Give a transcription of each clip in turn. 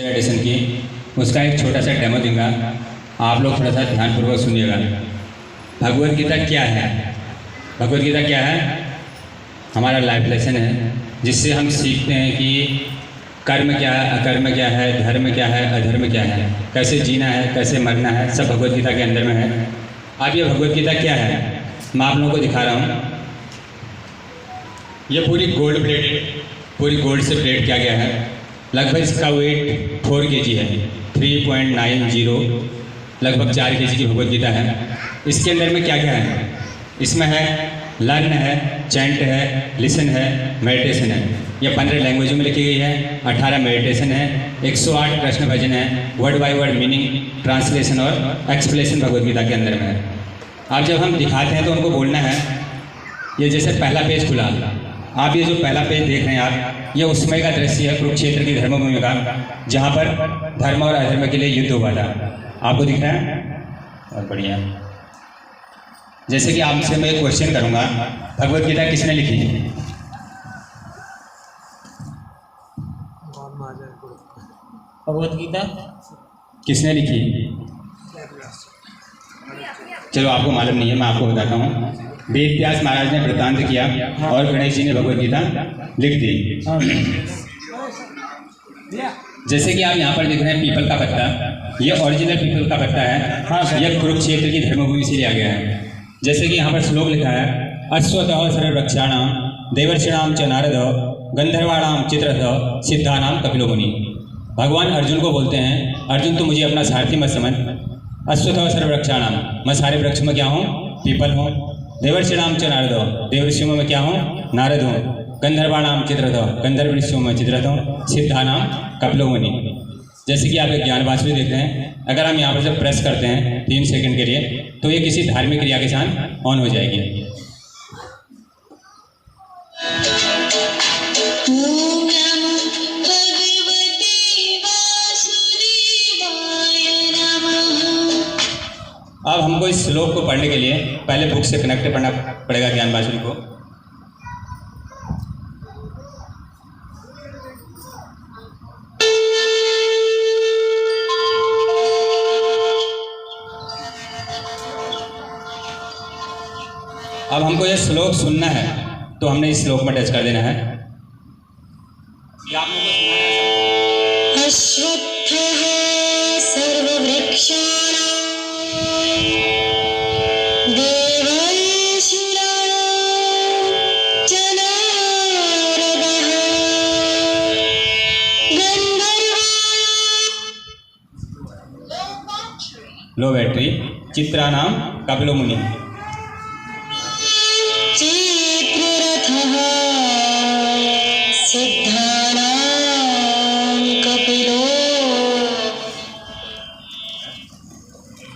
Addition की उसका एक छोटा सा डेमो दूंगा। आप लोग थोड़ा सा ध्यानपूर्वक सुनिएगा। भगवद गीता क्या है? भगवद गीता क्या है? हमारा लाइफ लेसन है, जिससे हम सीखते हैं कि कर्म क्या है, अकर्म क्या है, धर्म क्या है, अधर्म क्या है, कैसे जीना है, कैसे मरना है, सब भगवद गीता के अंदर में है। अब ये भगवद गीता क्या है मैं आप लोगों को दिखा रहा हूँ। ये पूरी गोल्ड से प्लेट किया गया है। लगभग इसका वेट 4 kg है, 3.90, लगभग 4 kg की भगवद गीता है। इसके अंदर में क्या क्या है? इसमें है लर्न है, चैंट है, लिसन है, मेडिटेशन है। ये 15 लैंग्वेजों में लिखी गई है, 18 मेडिटेशन है, 108 प्रश्न भजन है, word by word meaning, translation और एक्सप्लेनेशन भगवद गीता के अंदर में है। अब जब हम दिखाते हैं तो उनको बोलना है। ये जैसे पहला पेज खुला, आप ये जो पहला पेज देख रहे हैं आप, ये उस समय का दृश्य है कुरुक्षेत्र की धर्मभूमि का, जहाँ पर धर्म और अधर्म के लिए युद्ध हुआ था। आपको दिख रहा है? बहुत बढ़िया। जैसे कि आपसे मैं एक क्वेश्चन करूँगा, भगवद गीता किसने लिखी? भगवद गीता किसने लिखी? चलो आपको मालूम नहीं है, मैं आपको बताता हूँ। वेद व्यास महाराज ने वृत्तांत किया और गणेश जी ने भगवद गीता लिख दी। जैसे कि आप यहाँ पर देख रहे हैं पीपल का पत्ता, ये ओरिजिनल पीपल का पत्ता है। यह कुरुक्षेत्र की धर्मभूमि से लिया गया है। जैसे कि यहाँ पर श्लोक लिखा है, अश्वतः सर्ववृक्षाणां देवर्षिणां च नारदो गंधर्वाणां चित्ररथः सिद्धानां कपिलो मुनि। भगवान अर्जुन को बोलते हैं, अर्जुन तो मुझे अपना सारथी मत समझ। अश्वतः सर्ववृक्षाणां, मैं सारे वृक्ष में क्या हूँ? पीपल हूँ। देवर्षिणां च नारदो, देवर्षियों में क्या हूँ? नारद हूँ। गंधर्वाणां चित्ररथः, गंधर्व ऋषियों में चित्ररथ हूँ। सिद्धानां कपिलो मुनि। जैसे कि आप एक ज्ञान वासुदेव देख रहे हैं, अगर हम यहाँ पर जब प्रेस करते हैं 3 सेकंड के लिए, तो ये किसी धार्मिक क्रिया के साथ ऑन हो जाएगी। अब हमको इस श्लोक को पढ़ने के लिए पहले बुक से कनेक्ट करना पड़ेगा ज्ञान वासुदेव को। अब हमको ये श्लोक सुनना है, तो हमने इस श्लोक में टच कर देना है। ये आप लोगों को सुनना है। अश्वत्थः सर्ववृक्षाणां देवर्षिणां च नारदः गन्धर्वाणां लो बैटरी चित्रानां कपिलो मुनि। चित्ररथः सिद्धानां कपिलो।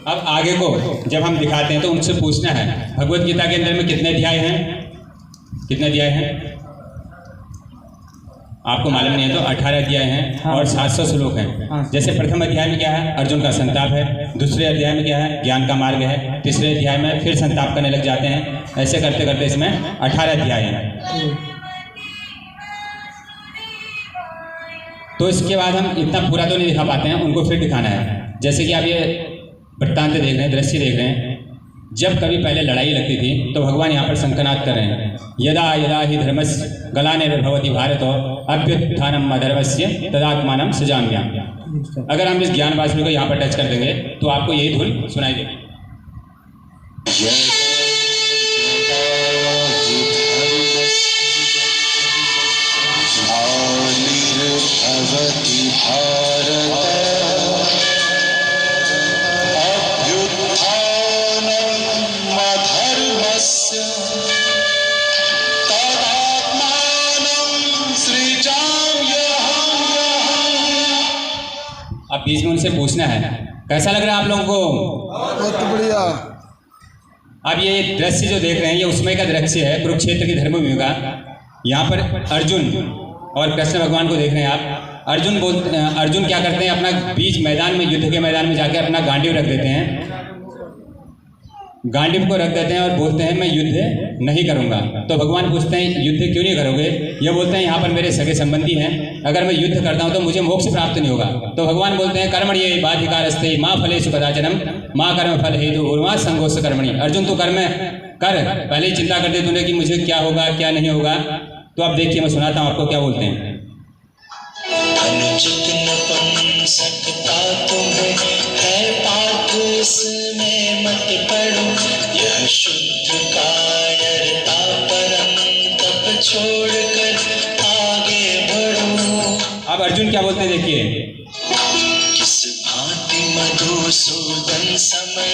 अब आगे को जब हम दिखाते हैं तो उनसे पूछना है, भगवद गीता के अंदर में कितने अध्याय हैं? कितने अध्याय हैं? आपको मालूम नहीं है तो 18 अध्याय हैं और 700 श्लोक हैं। जैसे प्रथम अध्याय में क्या है? अर्जुन का संताप है। दूसरे अध्याय में क्या है? ज्ञान का मार्ग है। तीसरे अध्याय में फिर संताप करने लग जाते हैं। ऐसे करते करते इसमें 18 अध्याय हैं। तो इसके बाद हम इतना पूरा तो नहीं दिखा पाते हैं, उनको फिर दिखाना है। जैसे कि आप ये वृत्तांत देख रहे हैं, दृश्य देख रहे हैं। जब कभी पहले लड़ाई लगती थी तो भगवान यहाँ पर शंखनाद कर रहे हैं, यदा यदा ही धर्मस्य ग्लानिर्भवति भारत अभ्युत्थानम् अधर्मस्य तदात्मानं सृजाम्यहम्। अगर हम इस ज्ञान वासुदेव को यहाँ पर टच कर देंगे तो आपको यही धुन सुनाई देगी। अब बीच में उनसे पूछना है, कैसा लग रहा है आप लोगों को? बहुत बढ़िया। अब ये दृश्य जो देख रहे हैं ये उसमें का दृश्य है कुरुक्षेत्र की धर्मभूमि का। यहाँ पर अर्जुन और कृष्ण भगवान को देख रहे हैं आप। अर्जुन क्या करते हैं? अपना बीच मैदान में, युद्ध के मैदान में जाकर अपना गांडीव रख देते हैं गांडीव को रख देते हैं और बोलते हैं मैं युद्ध नहीं करूंगा। तो भगवान पूछते हैं युद्ध क्यों नहीं करोगे? ये बोलते हैं यहाँ पर मेरे सगे संबंधी हैं, अगर मैं युद्ध करता हूँ तो मुझे मोक्ष प्राप्त नहीं होगा। तो भगवान बोलते हैं कर्मण्ये बाधिकारस्ते माँ फलेषु कदाचनम माँ कर्म फल हेतु उर्मा संगोष्ठ कर्मणि। अर्जुन तू कर्म कर, पहले ही चिंता कर दे तूने कि मुझे क्या होगा क्या नहीं होगा। तो आप देखिए, मैं सुनाता हूँ आपको क्या बोलते हैं। अनुचित नपुंसकता तुम्हें है पाप, इसमें मत पड़ो, यह शुद्ध कायरता परम तप छोड़कर आगे बढ़ो। अब अर्जुन क्या बोलते हैं देखिए। किस भांति मधुसूदन समय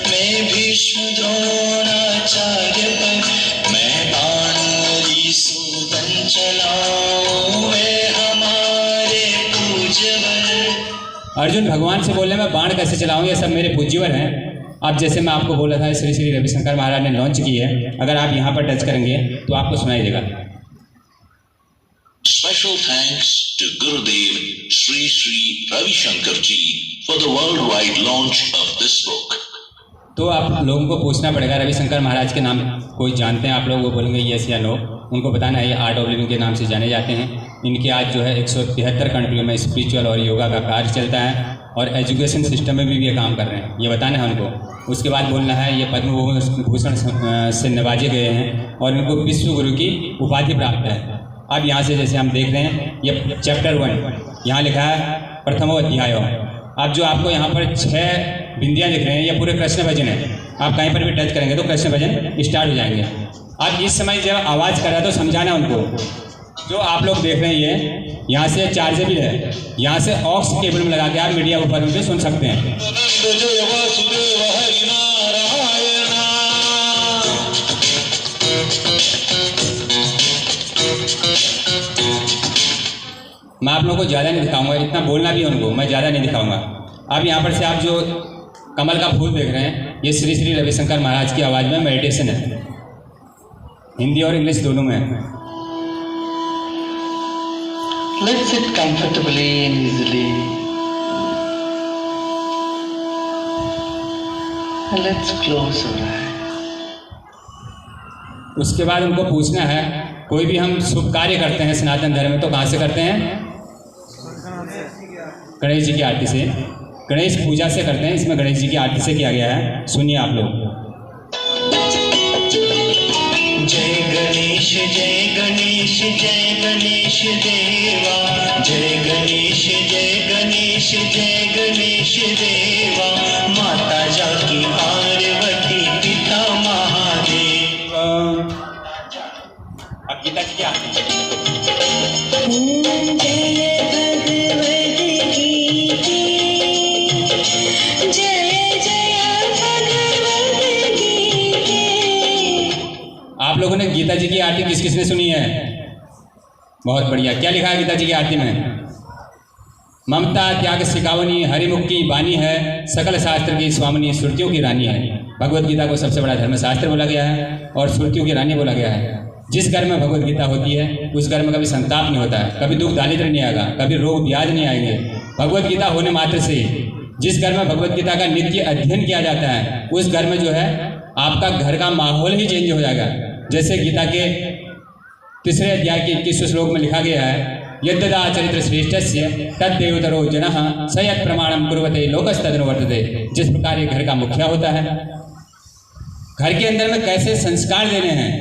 में भीष्म द्रोणाचार्य पर मैं बाण सूदन चलाऊं, वे हमारे पूज्यवर। अर्जुन भगवान से बोले मैं बाण कैसे चलाऊं, ये सब मेरे पूज्यवर हैं। अब जैसे मैं आपको बोला था श्री श्री रविशंकर महाराज ने लॉन्च की है, अगर आप यहाँ पर टच करेंगे तो आपको सुनाई देगा। Special thanks to Gurudev Sri Sri Ravi Shankar ji for the worldwide launch of this book. तो आप लोगों को पूछना पड़ेगा रविशंकर महाराज के नाम कोई जानते हैं आप लोग? वो बोलेंगे यस या नो। उनको बताना है ये आर्ट ऑफ लिविंग के नाम से जाने जाते हैं। इनके आज जो है 173 कंट्रियों में स्पिरिचुअल और योगा का कार्य चलता है और एजुकेशन सिस्टम में भी ये काम कर रहे हैं, ये बताना है उनको। उसके बाद बोलना है ये पद्म भूषण से नवाजे गए हैं और इनको विश्व गुरु की उपाधि प्राप्त है। अब यहाँ से जैसे हम देख रहे हैं ये चैप्टर 1 यहाँ लिखा है प्रथमो अध्याय। अब जो आपको यहाँ पर 6 बिंदियाँ दिख रहे हैं ये पूरे कृष्ण भजन है। आप कहीं पर भी टच करेंगे तो कृष्ण भजन स्टार्ट हो जाएंगे। अब इस समय जब आवाज़ कर रहा है तो समझाना उनको। जो आप लोग देख रहे हैं ये यहाँ से चार्जेबल है, यहाँ से ऑक्स केबल में लगा के आप मीडिया ऊपर में सुन सकते हैं। मैं आप लोगों को ज़्यादा नहीं दिखाऊंगा, इतना बोलना भी है उनको, मैं ज़्यादा नहीं दिखाऊंगा। अब यहाँ पर से आप जो कमल का फूल देख रहे हैं ये श्री श्री रविशंकर महाराज की आवाज़ में मेडिटेशन है, हिंदी और इंग्लिश दोनों में है। Let's sit comfortably and easily. Let's close our eyes. उसके बाद उनको पूछना है कोई भी हम शुभ कार्य करते हैं सनातन धर्म में तो कहाँ से करते हैं? गणेश जी की आरती से, गणेश पूजा से करते हैं। इसमें गणेश जी की आरती से किया गया है, सुनिए आप लोग। जय गणेश जय गणेश जय गणेश देवा, जय गणेश जय गणेश जय गणेश देवा, माता जाकी पार्वती पिता महादेव। अब गीता जी की आरती। आप लोगों ने गीता जी की आरती किस किसने सुनी है? बहुत बढ़िया। क्या लिखा है गीता जी की आरती में? ममता त्याग सिकावनी, हरिमुख की बानी है, सकल शास्त्र की स्वामिनी, श्रुतियों की रानी है। भगवत गीता को सबसे बड़ा धर्मशास्त्र बोला गया है और श्रुतियों की रानी बोला गया है। जिस घर में भगवत गीता होती है उस घर में कभी संताप नहीं होता है, कभी दुख दारिद्र नहीं आएगा, कभी रोग ब्याज नहीं आएंगे। भगवत गीता होने मात्र से जिस घर में भगवत गीता का नित्य अध्ययन किया जाता है उस घर में जो है आपका घर का माहौल ही चेंज हो जाएगा। जैसे गीता के 3 अध्याय के 21 श्लोक में लिखा गया है, यद्यदा चरित्र श्रेष्ठस्य तद्देवतरो जनः स यत् प्रमाणम कुर्वते लोकस्तदनुवर्तते। जिस प्रकार ये घर का मुखिया होता है, घर के अंदर में कैसे संस्कार देने हैं,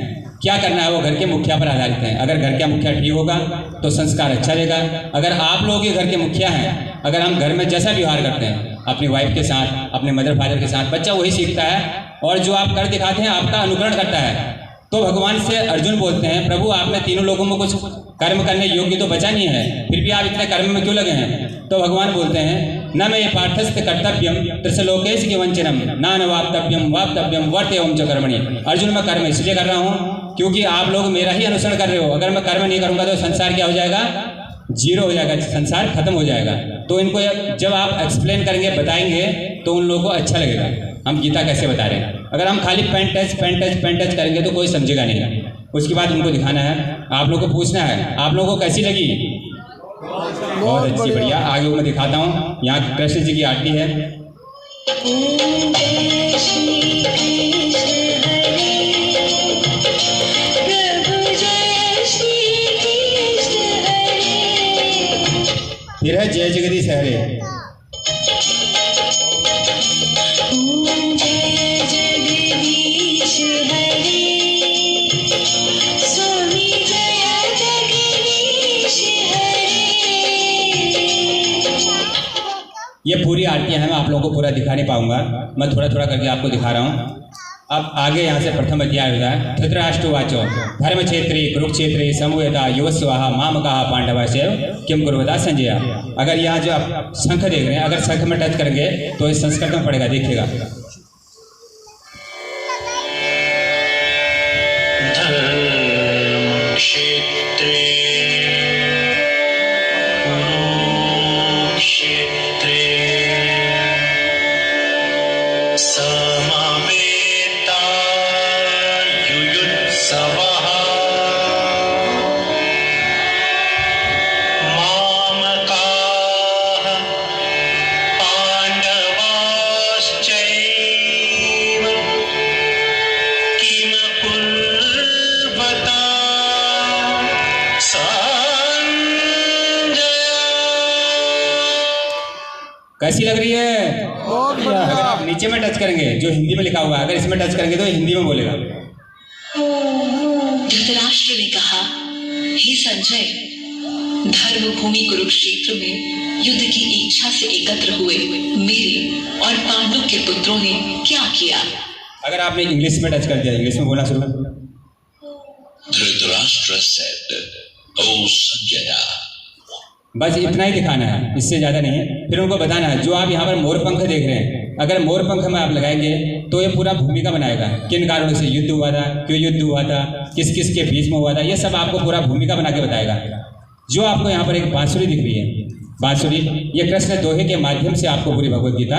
क्या करना है, वो घर के मुखिया पर आधारित है। अगर घर का मुखिया ठीक होगा तो संस्कार अच्छा रहेगा। अगर आप लोग ये घर के मुखिया हैं, अगर हम घर में जैसा व्यवहार करते हैं अपनी वाइफ के साथ, अपने मदर फादर के साथ, बच्चा वही सीखता है और जो आप कर दिखाते हैं आपका अनुकरण करता है। तो भगवान से अर्जुन बोलते हैं प्रभु आपने तीनों लोगों में कुछ कर्म करने योग्य तो बचा नहीं है, फिर भी आप इतने कर्म में क्यों लगे हैं? तो भगवान बोलते हैं न मे पार्थस्थ कर्तव्यम त्रिसलोकेश के वंचनम नान वाप्तव्यम वाप्तव्यम वर्तेवम च कर्मणि। अर्जुन मैं कर्म इसलिए कर रहा हूँ क्योंकि आप लोग मेरा ही अनुसरण कर रहे हो। अगर मैं कर्म नहीं करूँगा तो संसार क्या हो जाएगा? जीरो हो जाएगा, संसार खत्म हो जाएगा। तो इनको जब आप एक्सप्लेन करेंगे, बताएंगे तो उन लोगों को अच्छा लगेगा हम गीता कैसे बता रहे हैं। अगर हम खाली पेन टच करेंगे तो कोई समझेगा नहीं। उसके बाद उनको दिखाना है, आप लोगों को पूछना है आप लोगों को कैसी लगी? बहुत अच्छी, बढ़िया। आगे मैं दिखाता हूँ, यहाँ कृष्ण जी की आरती है। जय जगदीश हरे। ओम जय जगदीश हरे, स्वामी जय जगदीश हरे। ये पूरी आरतियां हैं, मैं आप लोगों को पूरा दिखा नहीं पाऊंगा, मैं थोड़ा थोड़ा करके आपको दिखा रहा हूँ। अब आगे यहाँ से प्रथम अध्याय होता है। धृतराष्ट्रवाचो धर्म क्षेत्रे कुरुक्षेत्रे समवेता युवस्वाहा मामकाः पांडवाश्चैव किम कुर्वता संजय। अगर यहाँ जो आप शंख देख रहे हैं, अगर शंख में टच करेंगे तो इस संस्कृत में पड़ेगा, देखिएगा। क्षेत्रे कुरुक्षेत्रे समवेता युयुत्सवः मामकाः पाण्डवाश्चैव किम कुर्वता संजय। कैसी लग रही है? अगर आप नीचे में टच करेंगे, जो हिंदी में लिखा हुआ है, अगर इसमें टच करेंगे तो हिंदी में बोलेगा। धृतराष्ट्र ने कहा, हे संजय, धर्मभूमि कुरुक्षेत्र में युद्ध की इच्छा से एकत्र हुए मेरे और पांडु के पुत्रों ने क्या किया? अगर आपने इंग्लिश में टच कर दिया, इंग्लिश में बोलना शुरू। Dhritarashtra said, "O Sanjaya, बस इतना ही दिखाना है, इससे ज़्यादा नहीं है। फिर उनको बताना है, जो आप यहाँ पर मोर पंख देख रहे हैं, अगर मोर पंख में आप लगाएंगे तो ये पूरा भूमिका बनाएगा। किन कारणों से युद्ध हुआ था, क्यों युद्ध हुआ था, किस किस के बीच में हुआ था, ये सब आपको पूरा भूमिका बना के बताएगा। जो आपको यहाँ पर एक बांसुरी दिख रही है, बांसुरी, ये कृष्ण दोहे के माध्यम से आपको पूरी भगवत गीता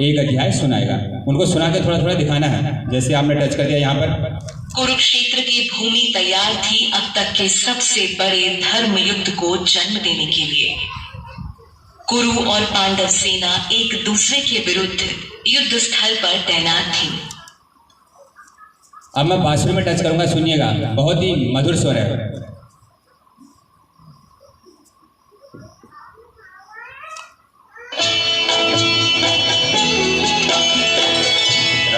एक अध्याय सुनाएगा। उनको सुना के थोड़ा थोड़ा दिखाना है, जैसे आपने टच कर दिया यहाँ पर। कुरुक्षेत्र की भूमि तैयार थी अब तक के सबसे बड़े धर्म युद्ध को जन्म देने के लिए। कुरु और पांडव सेना एक दूसरे के विरुद्ध युद्ध स्थल पर तैनात थी। अब मैं बांसुरी में टच करूंगा, सुनिएगा, बहुत ही मधुर स्वर है।